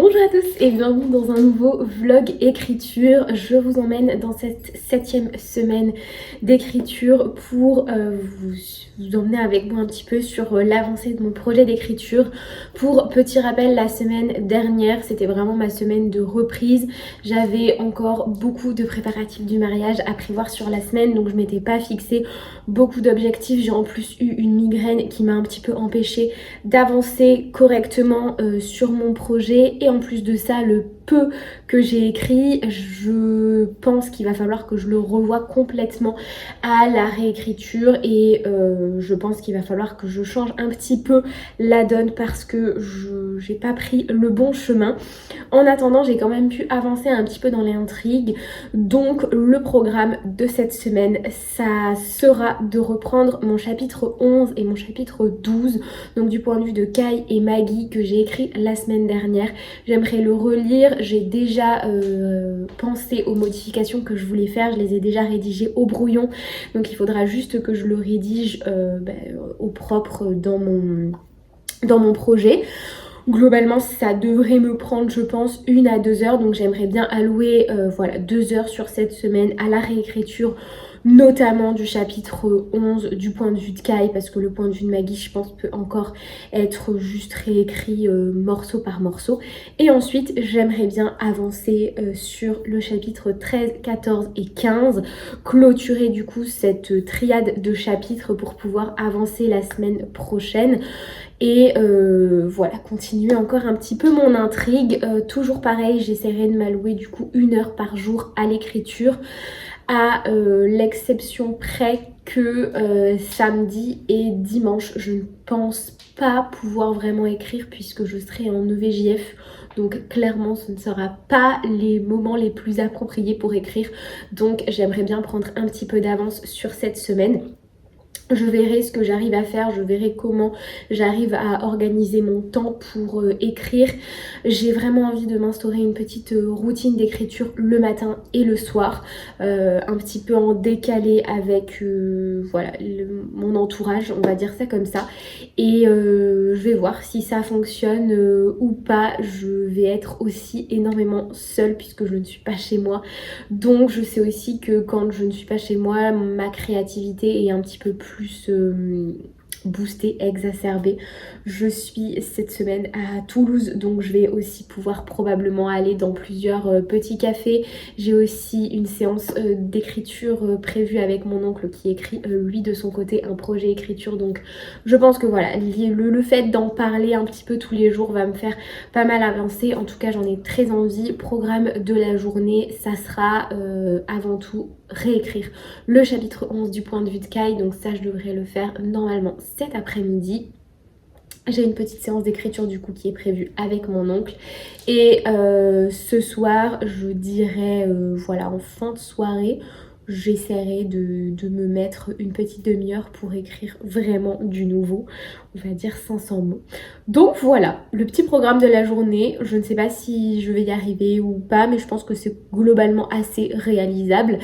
Bonjour à tous et bienvenue dans un nouveau vlog écriture. Je vous emmène dans cette 7e semaine d'écriture pour vous emmener avec moi un petit peu sur l'avancée de mon projet d'écriture. Pour petit rappel, la semaine dernière, c'était vraiment ma semaine de reprise. J'avais encore beaucoup de préparatifs du mariage à prévoir sur la semaine, donc je m'étais pas fixé beaucoup d'objectifs. J'ai en plus eu une migraine qui m'a un petit peu empêchée d'avancer correctement sur mon projet. Et en plus de ça, le peu que j'ai écrit, je pense qu'il va falloir que je le revoie complètement à la réécriture et je pense qu'il va falloir que je change un petit peu la donne parce que j'ai pas pris le bon chemin. En attendant, j'ai quand même pu avancer un petit peu dans l'intrigue. Donc le programme de cette semaine, ça sera de reprendre mon chapitre 11 et mon chapitre 12, donc du point de vue de Kai et Maggie que j'ai écrit la semaine dernière. J'aimerais le relire. J'ai déjà pensé aux modifications que je voulais faire. Je les ai déjà rédigées au brouillon. Donc il faudra juste que je le rédige au propre dans mon projet. Globalement, ça devrait me prendre, je pense, 1 à 2 heures. Donc j'aimerais bien allouer 2 heures sur cette semaine à la réécriture, notamment du chapitre 11 du point de vue de Kai, parce que le point de vue de Maggie, je pense, peut encore être juste réécrit morceau par morceau. Et ensuite, j'aimerais bien avancer sur le chapitre 13, 14 et 15, clôturer du coup cette triade de chapitres pour pouvoir avancer la semaine prochaine. Et voilà, continuer encore un petit peu mon intrigue. Toujours pareil, j'essaierai de m'allouer du coup 1 heure par jour à l'écriture, à l'exception près que samedi et dimanche, je ne pense pas pouvoir vraiment écrire puisque je serai en EVJF. Donc clairement, ce ne sera pas les moments les plus appropriés pour écrire. Donc j'aimerais bien prendre un petit peu d'avance sur cette semaine. Je verrai ce que j'arrive à faire, je verrai comment j'arrive à organiser mon temps pour écrire. J'ai vraiment envie de m'instaurer une petite routine d'écriture le matin et le soir, un petit peu en décalé avec mon entourage, on va dire ça comme ça. Et je vais voir si ça fonctionne ou pas. Je vais être aussi énormément seule puisque je ne suis pas chez moi. Donc je sais aussi que quand je ne suis pas chez moi, ma créativité est un petit peu plus boostée, exacerbée. Je suis cette semaine à Toulouse, donc je vais aussi pouvoir probablement aller dans plusieurs petits cafés. J'ai aussi une séance d'écriture prévue avec mon oncle qui écrit lui de son côté un projet écriture. Donc je pense que voilà, le fait d'en parler un petit peu tous les jours va me faire pas mal avancer. En tout cas, j'en ai très envie. Programme de la journée, ça sera avant tout réécrire le chapitre 11 du point de vue de Kai. Donc ça, je devrais le faire normalement cet après-midi. J'ai une petite séance d'écriture du coup qui est prévue avec mon oncle. Et ce soir, je dirais en fin de soirée, j'essaierai de me mettre une petite demi-heure pour écrire vraiment du nouveau, on va dire 500 mots. Donc voilà, le petit programme de la journée. Je ne sais pas si je vais y arriver ou pas, mais je pense que c'est globalement assez réalisable.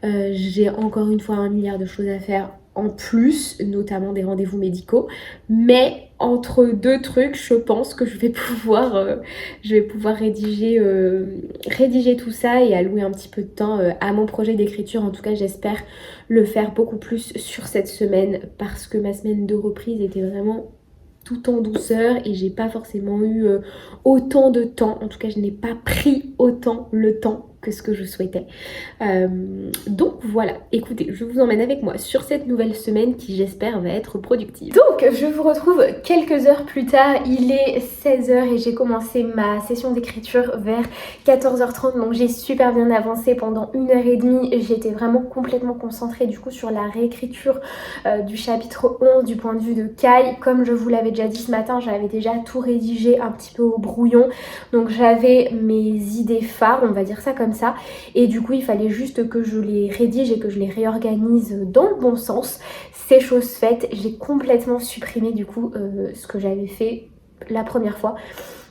J'ai encore une fois 1 milliard de choses à faire en plus, notamment des rendez-vous médicaux, mais entre 2 trucs, je pense que je vais pouvoir rédiger tout ça et allouer un petit peu de temps à mon projet d'écriture. En tout cas, j'espère le faire beaucoup plus sur cette semaine parce que ma semaine de reprise était vraiment tout en douceur et j'ai pas forcément eu autant de temps. En tout cas, je n'ai pas pris autant le temps que ce que je souhaitais. Donc voilà, écoutez, je vous emmène avec moi sur cette nouvelle semaine qui j'espère va être productive. Donc je vous retrouve quelques heures plus tard, il est 16h et j'ai commencé ma session d'écriture vers 14h30, donc j'ai super bien avancé pendant 1h30. J'étais vraiment complètement concentrée du coup sur la réécriture du chapitre 11 du point de vue de Kai. Comme je vous l'avais déjà dit ce matin, j'avais déjà tout rédigé un petit peu au brouillon, donc j'avais mes idées phares, on va dire ça comme ça, et du coup il fallait juste que je les rédige et que je les réorganise dans le bon sens. C'est chose faite, j'ai complètement supprimé du coup ce que j'avais fait la première fois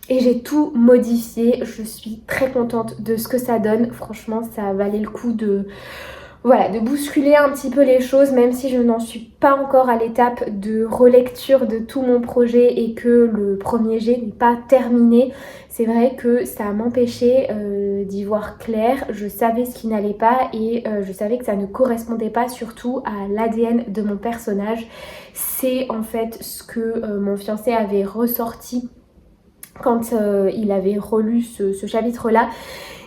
et j'ai tout modifié. Je suis très contente de ce que ça donne, franchement ça valait le coup de voilà, de bousculer un petit peu les choses, même si je n'en suis pas encore à l'étape de relecture de tout mon projet et que le premier jet n'est pas terminé. C'est vrai que ça m'empêchait d'y voir clair. Je savais ce qui n'allait pas et je savais que ça ne correspondait pas surtout à l'ADN de mon personnage. C'est en fait ce que mon fiancé avait ressorti quand il avait relu ce chapitre-là.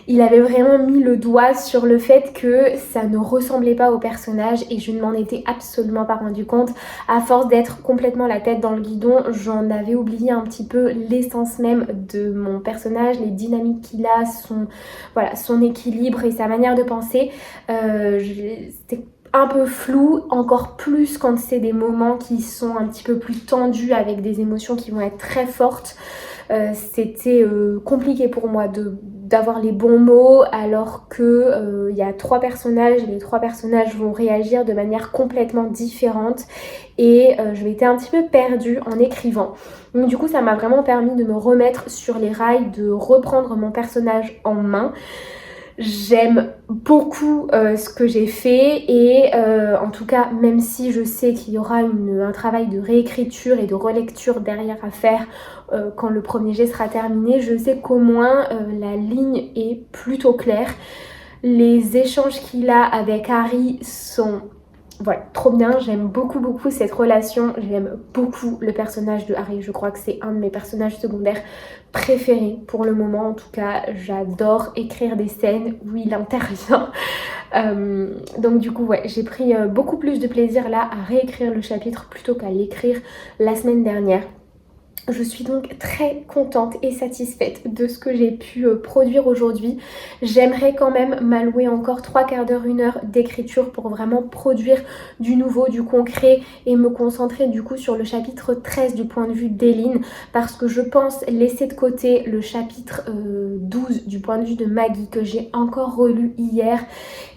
Il avait vraiment mis le doigt sur le fait que ça ne ressemblait pas au personnage et je ne m'en étais absolument pas rendu compte. À force d'être complètement la tête dans le guidon, j'en avais oublié un petit peu l'essence même de mon personnage, les dynamiques qu'il a, son équilibre et sa manière de penser. C'était un peu flou, encore plus quand c'est des moments qui sont un petit peu plus tendus avec des émotions qui vont être très fortes. C'était compliqué pour moi d'avoir les bons mots alors que y a 3 personnages et les 3 personnages vont réagir de manière complètement différente et je m'étais un petit peu perdue en écrivant. Donc du coup ça m'a vraiment permis de me remettre sur les rails, de reprendre mon personnage en main. J'aime beaucoup ce que j'ai fait et en tout cas même si je sais qu'il y aura un travail de réécriture et de relecture derrière à faire quand le premier jet sera terminé, je sais qu'au moins la ligne est plutôt claire. Les échanges qu'il a avec Harry sont voilà, trop bien, j'aime beaucoup cette relation, j'aime beaucoup le personnage de Harry, je crois que c'est un de mes personnages secondaires préférés pour le moment, en tout cas j'adore écrire des scènes où il intervient. Donc du coup ouais, j'ai pris beaucoup plus de plaisir là à réécrire le chapitre plutôt qu'à l'écrire la semaine dernière. Je suis donc très contente et satisfaite de ce que j'ai pu produire aujourd'hui. J'aimerais quand même m'allouer encore 3/4 d'heure, 1 heure d'écriture pour vraiment produire du nouveau, du concret et me concentrer du coup sur le chapitre 13 du point de vue d'Eline parce que je pense laisser de côté le chapitre 12 du point de vue de Maggie que j'ai encore relu hier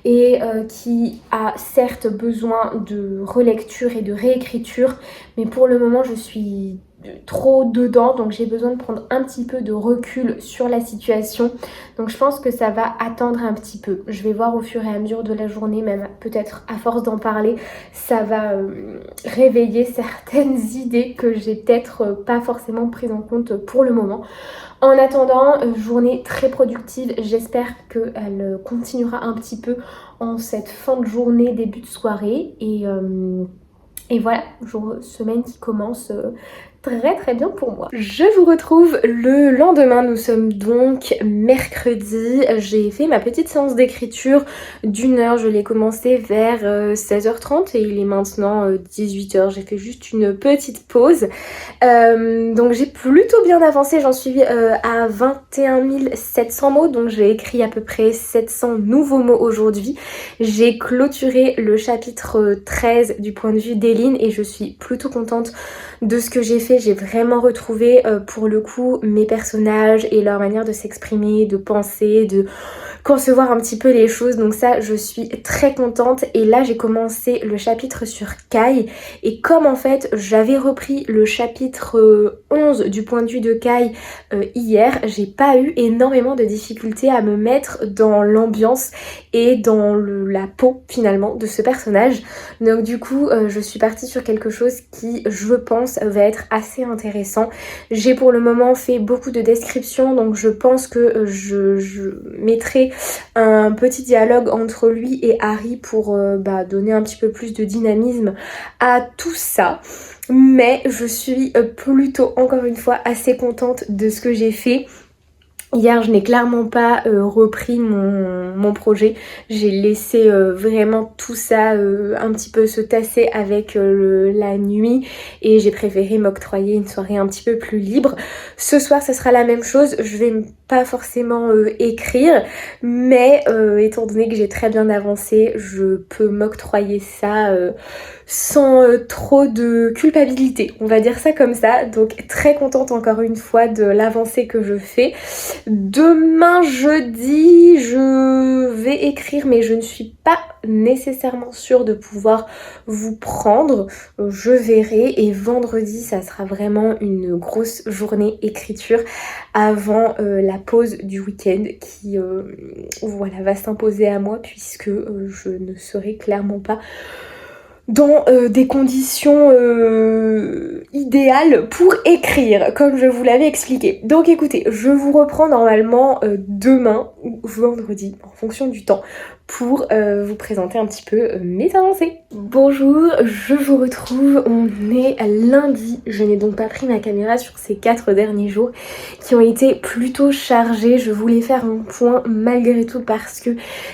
et qui a certes besoin de relecture et de réécriture mais pour le moment je suis trop dedans donc j'ai besoin de prendre un petit peu de recul sur la situation donc je pense que ça va attendre un petit peu. Je vais voir au fur et à mesure de la journée, même peut-être à force d'en parler ça va réveiller certaines idées que j'ai peut-être pas forcément prises en compte pour le moment. En attendant, journée très productive, j'espère qu'elle continuera un petit peu en cette fin de journée, début de soirée et voilà, semaine qui commence très bien pour moi. Je vous retrouve le lendemain, nous sommes donc mercredi. J'ai fait ma petite séance d'écriture d'1 heure, je l'ai commencé vers 16h30 et il est maintenant 18h. J'ai fait juste une petite pause. Donc j'ai plutôt bien avancé, j'en suis à 21 700 mots, donc j'ai écrit à peu près 700 nouveaux mots aujourd'hui. J'ai clôturé le chapitre 13 du point de vue d'Eline et je suis plutôt contente de ce que j'ai fait. J'ai vraiment retrouvé pour le coup mes personnages et leur manière de s'exprimer, de penser, de concevoir un petit peu les choses, donc ça je suis très contente. Et là j'ai commencé le chapitre sur Kai et comme en fait j'avais repris le chapitre 11 du point de vue de Kai hier, j'ai pas eu énormément de difficultés à me mettre dans l'ambiance et dans la peau finalement de ce personnage. Donc du coup je suis partie sur quelque chose qui je pense va être assez intéressant. J'ai pour le moment fait beaucoup de descriptions donc je pense que je mettrai un petit dialogue entre lui et Harry pour donner un petit peu plus de dynamisme à tout ça. Mais je suis plutôt encore une fois assez contente de ce que j'ai fait. Hier je n'ai clairement pas repris mon projet, j'ai laissé vraiment tout ça un petit peu se tasser avec la nuit et j'ai préféré m'octroyer une soirée un petit peu plus libre. Ce soir ça sera la même chose, je vais pas forcément écrire mais étant donné que j'ai très bien avancé, je peux m'octroyer ça sans trop de culpabilité, on va dire ça comme ça. Donc très contente encore une fois de l'avancée que je fais. Demain jeudi, je vais écrire, mais je ne suis pas nécessairement sûre de pouvoir vous prendre. Je verrai, et vendredi, ça sera vraiment une grosse journée écriture avant la pause du week-end qui voilà, va s'imposer à moi, puisque je ne serai clairement pas dans des conditions idéales pour écrire, comme je vous l'avais expliqué. Donc écoutez, je vous reprends normalement demain ou vendredi, en fonction du temps, pour vous présenter un petit peu mes avancées. Bonjour, je vous retrouve, on est lundi, je n'ai donc pas pris ma caméra sur ces 4 derniers jours qui ont été plutôt chargés. Je voulais faire un point malgré tout parce que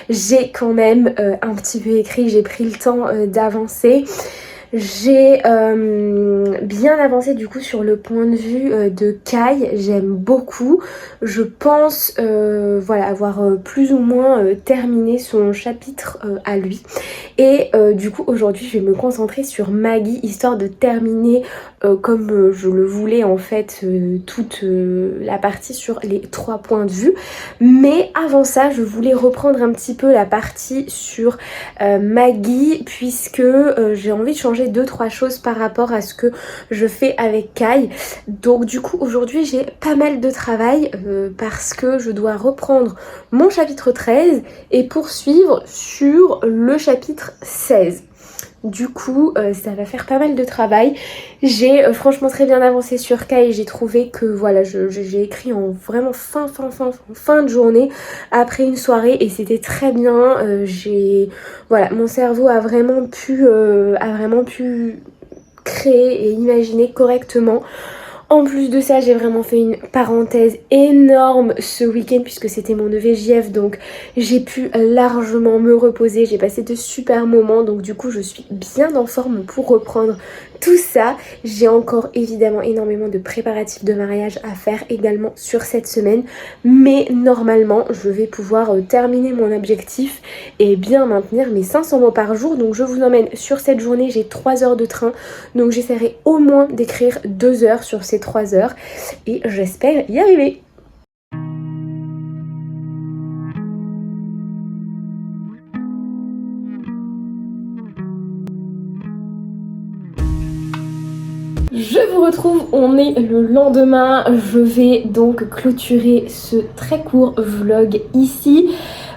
j'ai quand même un petit peu écrit, j'ai pris le temps d'avancer. J'ai bien avancé du coup sur le point de vue de Kai, j'aime beaucoup. Je pense voilà, avoir plus ou moins terminé son chapitre à lui. Et du coup aujourd'hui je vais me concentrer sur Maggie, histoire de terminer comme je le voulais en fait toute la partie sur les 3 points de vue. Mais avant ça je voulais reprendre un petit peu la partie sur Maggie, puisque j'ai envie de changer 2-3 choses par rapport à ce que je fais avec Kai. Donc du coup aujourd'hui j'ai pas mal de travail parce que je dois reprendre mon chapitre 13 et poursuivre sur le chapitre 16. Du coup ça va faire pas mal de travail. J'ai franchement très bien avancé sur Kai et j'ai trouvé que voilà, j'ai écrit en vraiment fin de journée après une soirée et c'était très bien. Voilà, mon cerveau a vraiment pu créer et imaginer correctement. En plus de ça, j'ai vraiment fait une parenthèse énorme ce week-end puisque c'était mon EVJF, donc j'ai pu largement me reposer, j'ai passé de super moments, donc du coup je suis bien en forme pour reprendre tout ça. J'ai encore évidemment énormément de préparatifs de mariage à faire également sur cette semaine, mais normalement je vais pouvoir terminer mon objectif et bien maintenir mes 500 mots par jour. Donc je vous emmène sur cette journée, j'ai 3 heures de train, donc j'essaierai au moins d'écrire 2 heures sur ces 3 heures et j'espère y arriver. Je vous retrouve, on est le lendemain, je vais donc clôturer ce très court vlog ici.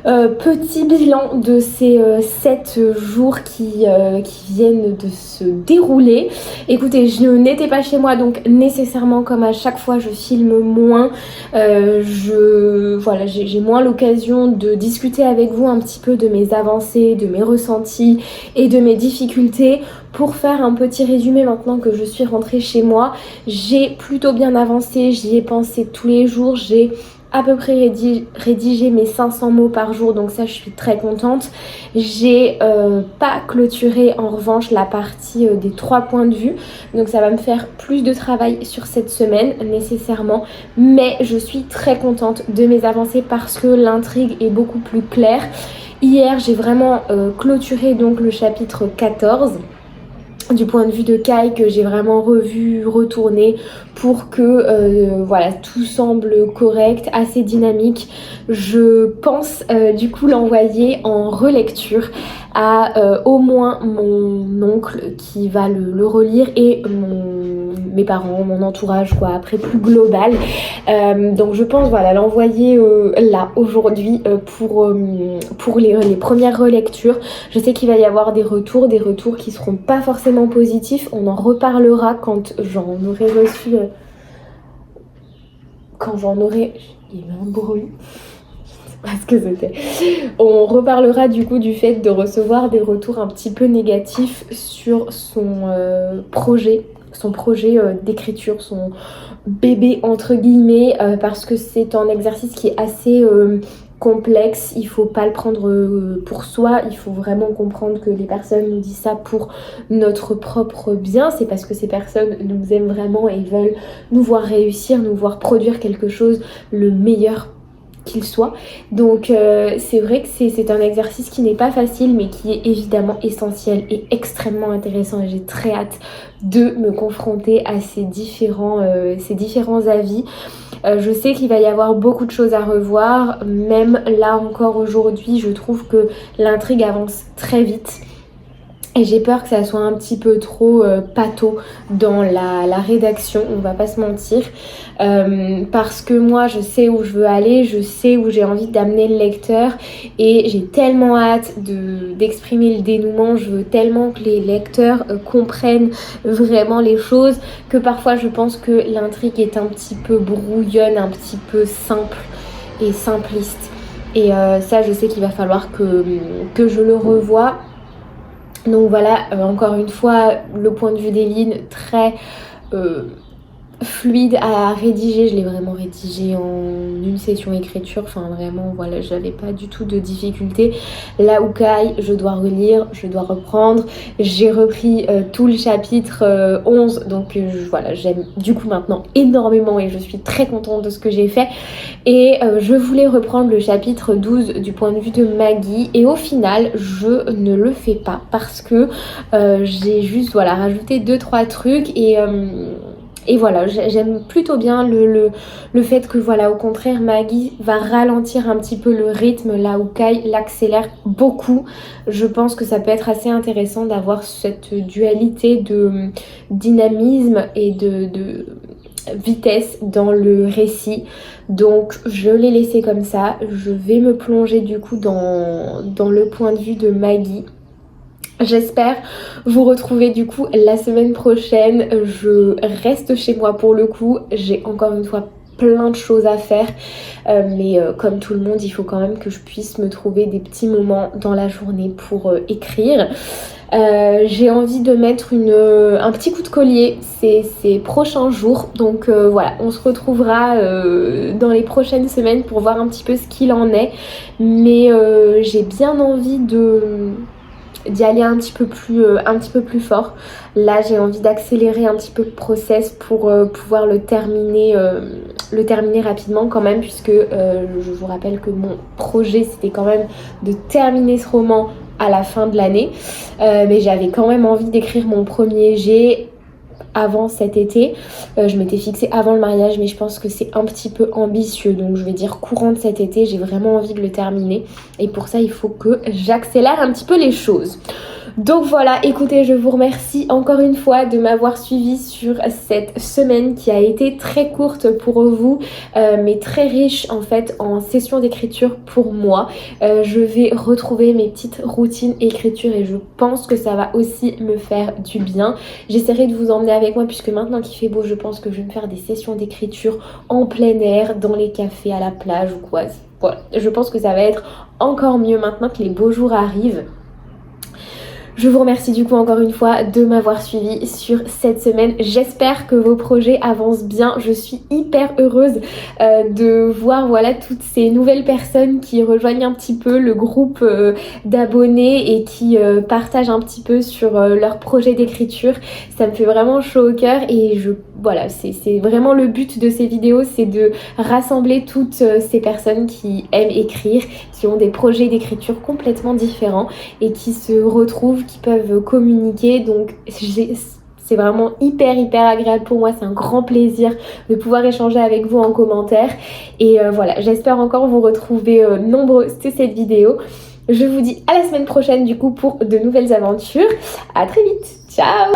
Petit bilan de ces 7 jours qui viennent de se dérouler. Écoutez, je n'étais pas chez moi, donc nécessairement comme à chaque fois je filme moins. Voilà, j'ai moins l'occasion de discuter avec vous un petit peu de mes avancées, de mes ressentis et de mes difficultés. Pour faire un petit résumé maintenant que je suis rentrée chez moi, j'ai plutôt bien avancé, j'y ai pensé tous les jours, j'ai à peu près rédigé mes 500 mots par jour, donc ça je suis très contente. J'ai pas clôturé en revanche la partie des 3 points de vue, donc ça va me faire plus de travail sur cette semaine nécessairement, mais je suis très contente de mes avancées parce que l'intrigue est beaucoup plus claire. Hier j'ai vraiment clôturé donc le chapitre 14 du point de vue de Kai, que j'ai vraiment revu, retourné pour que voilà, tout semble correct, assez dynamique. Je pense du coup l'envoyer en relecture à au moins mon oncle qui va le relire et mes parents, mon entourage quoi, après plus global. Donc je pense voilà l'envoyer là aujourd'hui pour les premières relectures. Je sais qu'il va y avoir des retours qui seront pas forcément positifs. On en reparlera quand j'en aurai reçu. Quand j'en aurai... Il y a eu un bruit. Je sais pas ce que c'était. On reparlera du coup du fait de recevoir des retours un petit peu négatifs sur son projet d'écriture, son bébé entre guillemets, parce que c'est un exercice qui est assez complexe. Il faut pas le prendre pour soi, il faut vraiment comprendre que les personnes nous disent ça pour notre propre bien. C'est parce que ces personnes nous aiment vraiment et veulent nous voir réussir, nous voir produire quelque chose le meilleur qu'il soit. Donc c'est vrai que c'est un exercice qui n'est pas facile mais qui est évidemment essentiel et extrêmement intéressant, et j'ai très hâte de me confronter à ces différents avis. Je sais qu'il va y avoir beaucoup de choses à revoir, même là encore aujourd'hui je trouve que l'intrigue avance très vite. Et j'ai peur que ça soit un petit peu trop pâteau dans la rédaction, on va pas se mentir. Parce que moi je sais où je veux aller, je sais où j'ai envie d'amener le lecteur, et j'ai tellement hâte d'exprimer le dénouement, je veux tellement que les lecteurs comprennent vraiment les choses, que parfois je pense que l'intrigue est un petit peu brouillonne, un petit peu simple et simpliste. Et ça je sais qu'il va falloir que je le revoie. Donc voilà, encore une fois, le point de vue d'Eline, très fluide à rédiger. Je l'ai vraiment rédigé en une session écriture, enfin vraiment voilà, j'avais pas du tout de difficulté. Là où Kai, je dois relire, je dois reprendre. J'ai repris tout le chapitre 11, donc voilà, j'aime du coup maintenant énormément et je suis très contente de ce que j'ai fait. Et je voulais reprendre le chapitre 12 du point de vue de Maggie, et au final je ne le fais pas parce que j'ai juste voilà rajouté 2-3 trucs, et voilà, j'aime plutôt bien le fait que voilà, au contraire Maggie va ralentir un petit peu le rythme là où Kai l'accélère beaucoup. Je pense que ça peut être assez intéressant d'avoir cette dualité de dynamisme et de vitesse dans le récit. Donc je l'ai laissé comme ça. Je vais me plonger du coup dans le point de vue de Maggie. J'espère vous retrouver du coup la semaine prochaine. Je reste chez moi pour le coup, j'ai encore une fois plein de choses à faire, mais comme tout le monde, il faut quand même que je puisse me trouver des petits moments dans la journée pour écrire. J'ai envie de mettre un petit coup de collier ces prochains jours, donc voilà, on se retrouvera dans les prochaines semaines pour voir un petit peu ce qu'il en est, mais j'ai bien envie d'y aller un petit peu plus fort. Là j'ai envie d'accélérer un petit peu le process pour pouvoir le terminer rapidement quand même, puisque je vous rappelle que mon projet c'était quand même de terminer ce roman à la fin de l'année, mais j'avais quand même envie d'écrire mon premier jet avant cet été. Je m'étais fixée avant le mariage, mais je pense que c'est un petit peu ambitieux, donc je vais dire courant de cet été. J'ai vraiment envie de le terminer, et pour ça il faut que j'accélère un petit peu les choses. Donc voilà, écoutez, je vous remercie encore une fois de m'avoir suivi sur cette semaine qui a été très courte pour vous, mais très riche en fait en session d'écriture pour moi. Je vais retrouver mes petites routines écriture, et je pense que ça va aussi me faire du bien. J'essaierai de vous emmener avec moi, puisque maintenant qu'il fait beau, je pense que je vais me faire des sessions d'écriture en plein air, dans les cafés, à la plage ou quoi. Voilà, je pense que ça va être encore mieux maintenant que les beaux jours arrivent. Je vous remercie du coup encore une fois de m'avoir suivi sur cette semaine. J'espère que vos projets avancent bien. Je suis hyper heureuse de voir voilà toutes ces nouvelles personnes qui rejoignent un petit peu le groupe d'abonnés et qui partagent un petit peu sur leur projet d'écriture. Ça me fait vraiment chaud au cœur, et voilà, c'est vraiment le but de ces vidéos, c'est de rassembler toutes ces personnes qui aiment écrire, qui ont des projets d'écriture complètement différents et qui se retrouvent, qui peuvent communiquer. Donc c'est vraiment hyper agréable pour moi, c'est un grand plaisir de pouvoir échanger avec vous en commentaire. Et voilà, j'espère encore vous retrouver nombreux sur cette vidéo. Je vous dis à la semaine prochaine du coup pour de nouvelles aventures. À très vite, ciao!